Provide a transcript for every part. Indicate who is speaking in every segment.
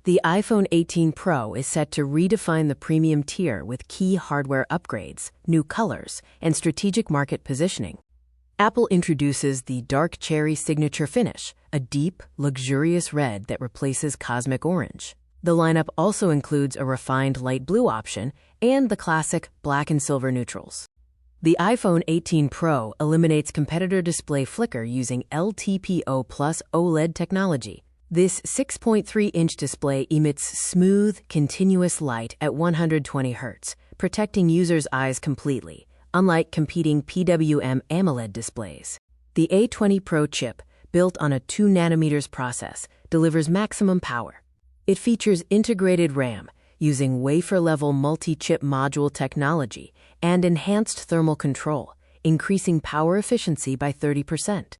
Speaker 1: The iPhone 18 Pro is set to redefine the premium tier with key hardware upgrades, new colors, and strategic market positioning. Apple introduces the Dark Cherry Signature Finish, a deep, luxurious red that replaces cosmic orange. The lineup also includes a refined light blue option and the classic black and silver neutrals. The iPhone 18 Pro eliminates competitor display flicker using LTPO plus OLED technology. This 6.3-inch display emits smooth, continuous light at 120 Hz, protecting users' eyes completely, unlike competing PWM AMOLED displays. The A20 Pro chip, built on a 2nm process, delivers maximum power. It features integrated RAM, using wafer-level multi-chip module technology and enhanced thermal control, increasing power efficiency by 30%.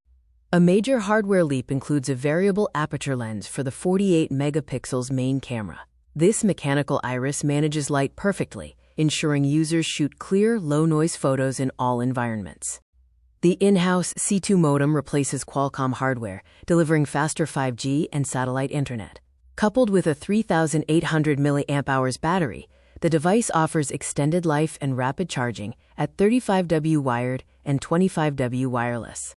Speaker 1: A major hardware leap includes a variable aperture lens for the 48 megapixels main camera. This mechanical iris manages light perfectly, ensuring users shoot clear, low-noise photos in all environments. The in-house C2 modem replaces Qualcomm hardware, delivering faster 5G and satellite internet. Coupled with a 3,800 mAh battery, the device offers extended life and rapid charging at 35W wired and 25W wireless.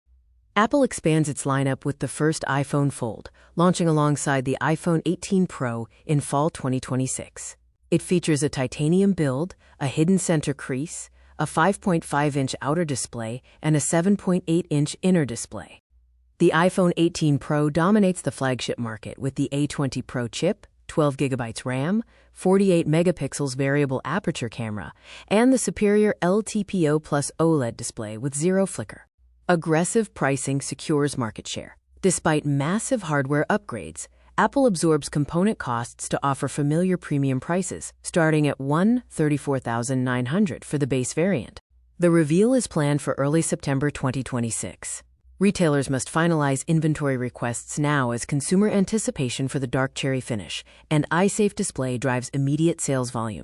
Speaker 1: Apple expands its lineup with the first iPhone Fold, launching alongside the iPhone 18 Pro in fall 2026. It features a titanium build, a hidden center crease, a 5.5-inch outer display, and a 7.8-inch inner display. The iPhone 18 Pro dominates the flagship market with the A20 Pro chip, 12GB RAM, 48 megapixels variable aperture camera, and the superior LTPO plus OLED display with zero flicker. Aggressive pricing secures market share. Despite massive hardware upgrades, Apple absorbs component costs to offer familiar premium prices, starting at $134,900 for the base variant. The reveal is planned for early September 2026. Retailers must finalize inventory requests now as consumer anticipation for the dark cherry finish and eye-safe display drives immediate sales volume.